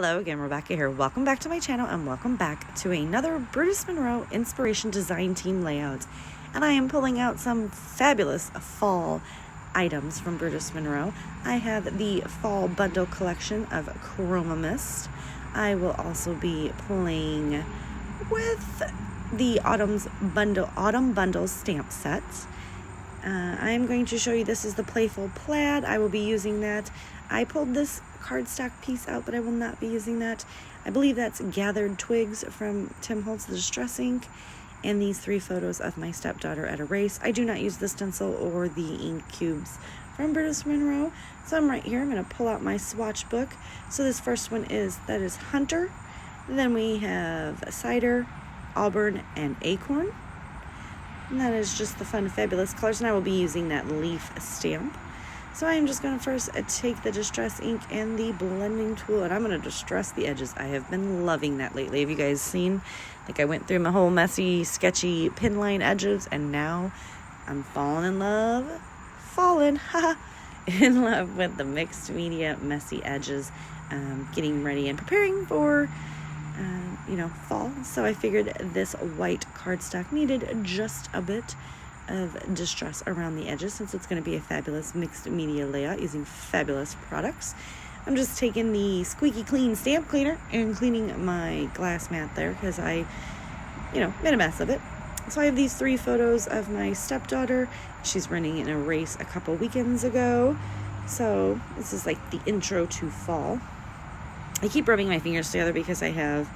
Hello again, Rebecca here. Welcome back to my channel and welcome back to another Brutus Monroe Inspiration Design Team layout. And I am pulling out some fabulous fall items from Brutus Monroe. I have the fall bundle collection of Chroma Mist. I will also be pulling with the autumn bundle stamp set. I am going to show you, this is the Playful Plaid. I will be using that. I pulled this cardstock piece out, but I will not be using that. I believe that's Gathered Twigs from Tim Holtz the Distress Ink, and these 3 photos of my stepdaughter at a race. I do not use the stencil or the ink cubes from Brutus Monroe. So I'm right here. I'm going to pull out my swatch book. So this first one is Hunter. Then we have Cider, Auburn, and Acorn. And that is just the fun, fabulous colors. And I will be using that leaf stamp. So I am just going to first take the Distress ink and the blending tool, and I'm going to distress the edges. I have been loving that lately. Have you guys seen? Like, I went through my whole messy, sketchy pin line edges, and now I'm falling in love with the mixed media messy edges, getting ready and preparing for fall. So I figured this white cardstock needed just a bit of distress around the edges, since it's going to be a fabulous mixed media layout using fabulous products. I'm just taking the squeaky clean stamp cleaner and cleaning my glass mat there because I made a mess of it. So I have these 3 photos of my stepdaughter. She's running in a race a couple weekends ago, so this is like the intro to fall. I keep rubbing my fingers together because I have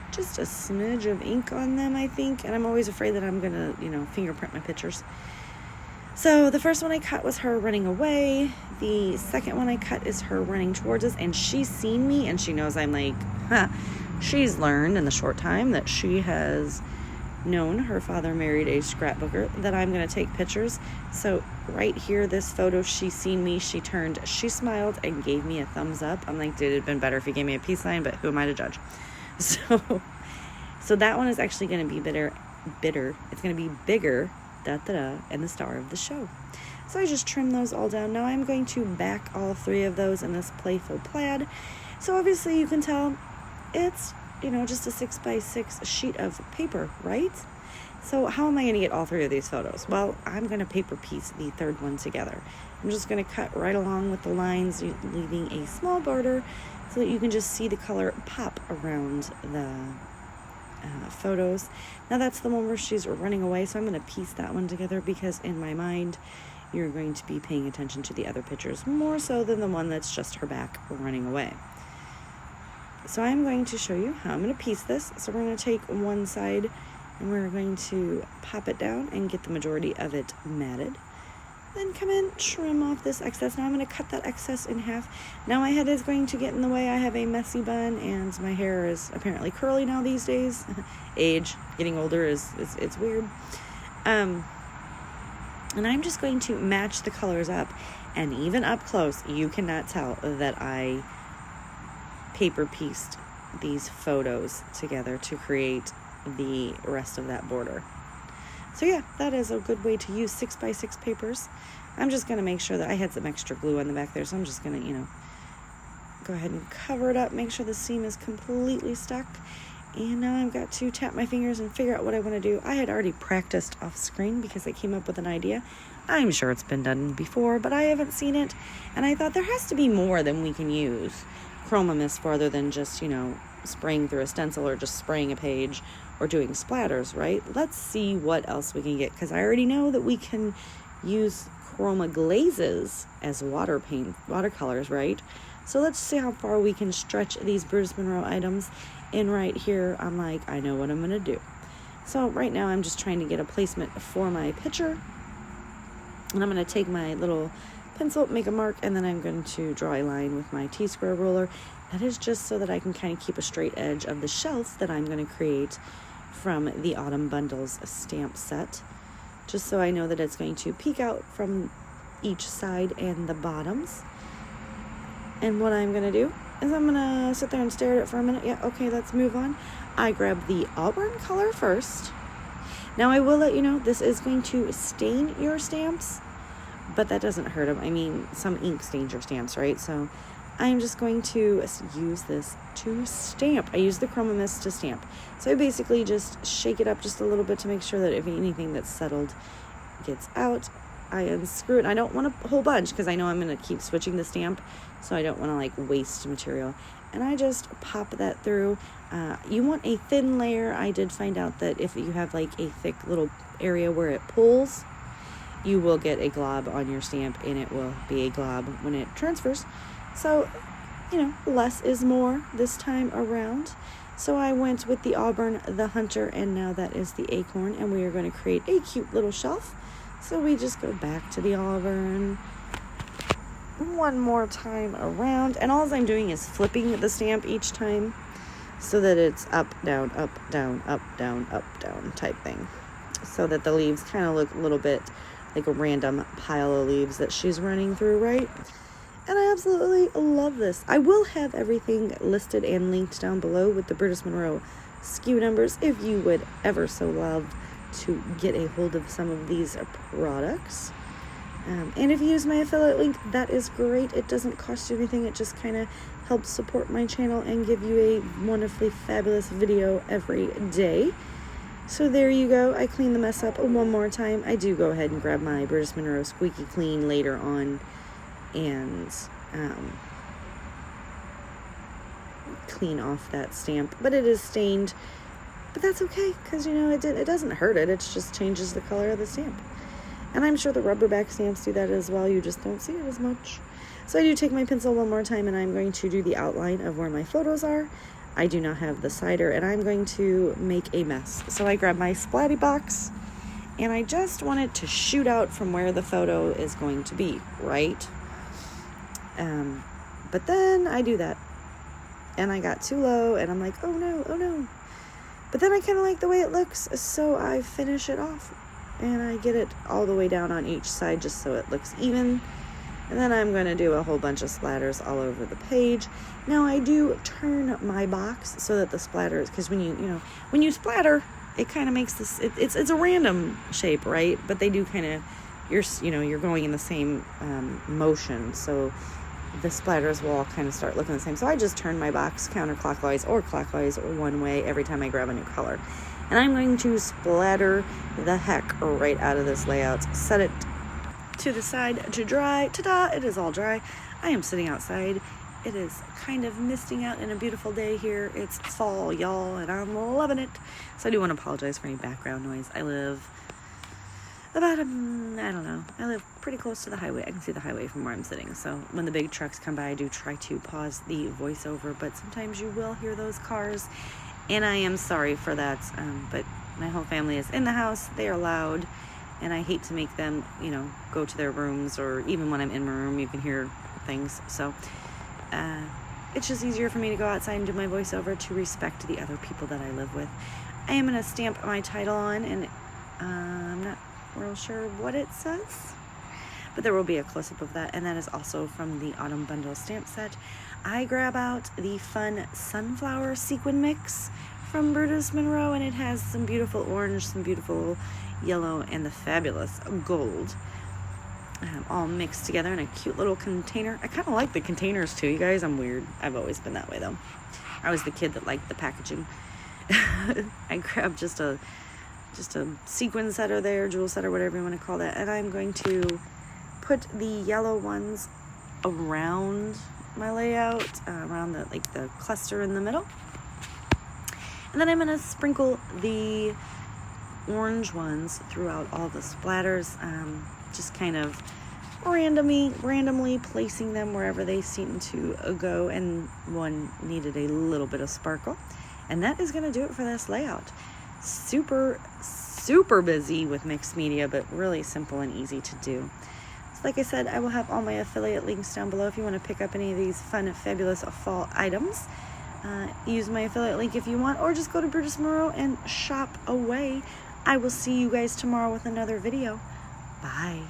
just a smidge of ink on them, I think, and I'm always afraid that I'm gonna, fingerprint my pictures. So the first one I cut was her running away. The second one I cut is her running towards us, and she's seen me and she knows I'm like, she's learned in the short time that she has known her father married a scrapbooker that I'm gonna take pictures. So right here, this photo, she's seen me, she turned, she smiled and gave me a thumbs up. I'm like, dude, it'd been better if you gave me a peace sign, but who am I to judge? So that one is actually going to be bitter. It's going to be bigger, and the star of the show. So I just trimmed those all down. Now I'm going to back all 3 of those in this Playful Plaid. So obviously you can tell it's, just a 6x6 sheet of paper, right? So how am I going to get all 3 of these photos? Well, I'm going to paper piece the 3rd one together. I'm just going to cut right along with the lines, leaving a small border so that you can just see the color pop around the photos. Now that's the one where she's running away, so I'm going to piece that one together because in my mind you're going to be paying attention to the other pictures more so than the one that's just her back running away. So I'm going to show you how I'm going to piece this. So we're going to take one side and we're going to pop it down and get the majority of it matted. Then come in, trim off this excess. Now I'm going to cut that excess in half. Now my head is going to get in the way. I have a messy bun and my hair is apparently curly now these days. Age, getting older it's weird. And I'm just going to match the colors up, and even up close you cannot tell that I paper pieced these photos together to create the rest of that border. So yeah, that is a good way to use 6x6 papers. I'm just going to make sure that I had some extra glue on the back there, so I'm just going to, go ahead and cover it up, make sure the seam is completely stuck. And now I've got to tap my fingers and figure out what I want to do. I had already practiced off screen because I came up with an idea. I'm sure it's been done before, but I haven't seen it. And I thought there has to be more than we can use Chroma Mist for other than just, spraying through a stencil or just spraying a page or doing splatters, right? Let's see what else we can get, because I already know that we can use chroma glazes as watercolors, right? So let's see how far we can stretch these Brutus Monroe items. And right here, I'm like, I know what I'm gonna do. So right now I'm just trying to get a placement for my picture, and I'm gonna take my little pencil, make a mark, and then I'm going to draw a line with my T-square ruler. That is just so that I can kind of keep a straight edge of the shelf that I'm going to create from the Autumn Bundles stamp set, just so I know that it's going to peek out from each side and the bottoms. And what I'm going to do is I'm going to sit there and stare at it for a minute. Yeah, okay, let's move on. I grab the Auburn color first. Now I will let you know, this is going to stain your stamps, but that doesn't hurt them. I mean, some ink stains your stamps, right? So I'm just going to use this to stamp. I use the Chroma mist to stamp. So I basically just shake it up just a little bit to make sure that if anything that's settled gets out, I unscrew it. I don't want a whole bunch because I know I'm going to keep switching the stamp, so I don't want to like waste material. And I just pop that through. You want a thin layer. I did find out that if you have like a thick little area where it pulls, you will get a glob on your stamp, and it will be a glob when it transfers. So, you know, less is more this time around. So I went with the Auburn, the Hunter, and now that is the Acorn, and we are going to create a cute little shelf. So we just go back to the Auburn one more time around, and all I'm doing is flipping the stamp each time so that it's up, down, up, down, up, down, up, down type thing, so that the leaves kind of look a little bit like a random pile of leaves that she's running through, right? And I absolutely love this. I will have everything listed and linked down below with the Brutus Monroe SKU numbers if you would ever so love to get a hold of some of these products. And if you use my affiliate link, that is great. It doesn't cost you anything. It just kind of helps support my channel and give you a wonderfully fabulous video every day. So there you go. I clean the mess up one more time. I do go ahead and grab my Brutus Monroe Squeaky Clean later on and clean off that stamp. But it is stained. But that's okay, because, you know, it doesn't hurt it. It just changes the color of the stamp. And I'm sure the rubber back stamps do that as well. You just don't see it as much. So I do take my pencil one more time, and I'm going to do the outline of where my photos are. I do not have the cider, and I'm going to make a mess. So I grab my splatty box, and I just want it to shoot out from where the photo is going to be, right? But then I do that, and I got too low, and I'm like, oh no, oh no. But then I kind of like the way it looks, so I finish it off. And I get it all the way down on each side just so it looks even. And then I'm going to do a whole bunch of splatters all over the page. Now I do turn my box so that the splatters, because when you splatter, it kind of makes this, it's a random shape, right? But they do kind of, you're going in the same motion. So the splatters will all kind of start looking the same. So I just turn my box counterclockwise or clockwise or one way every time I grab a new color. And I'm going to splatter the heck right out of this layout. Set it to the side to dry. Ta-da! It is all dry. I am sitting outside. It is kind of misting out in a beautiful day here. It's fall, y'all, and I'm loving it. So I do want to apologize for any background noise. I live about, I don't know, I live pretty close to the highway. I can see the highway from where I'm sitting. So when the big trucks come by, I do try to pause the voiceover, but sometimes you will hear those cars. And I am sorry for that, but my whole family is in the house. They are loud, and I hate to make them, go to their rooms, or even when I'm in my room, you can hear things. So it's just easier for me to go outside and do my voiceover to respect the other people that I live with. I am going to stamp my title on, and I'm not real sure what it says, but there will be a close-up of that, and that is also from the Autumn Bundle stamp set. I grab out the fun sunflower sequin mix from Brutus Monroe, and it has some beautiful orange, some beautiful yellow, and the fabulous gold all mixed together in a cute little container. I kind of like the containers too, you guys. I'm weird. I've always been that way though. I was the kid that liked the packaging. I grabbed just a sequin setter there, jewel setter, whatever you want to call that, and I'm going to put the yellow ones around my layout, around the cluster in the middle, and then I'm going to sprinkle the orange ones throughout all the splatters, just kind of randomly placing them wherever they seem to go, and one needed a little bit of sparkle, and that is going to do it for this layout. Super busy with mixed media, but really simple and easy to do. Like I said, I will have all my affiliate links down below if you want to pick up any of these fun, fabulous fall items. Use my affiliate link if you want, or just go to Brutus Monroe and shop away. I will see you guys tomorrow with another video. Bye.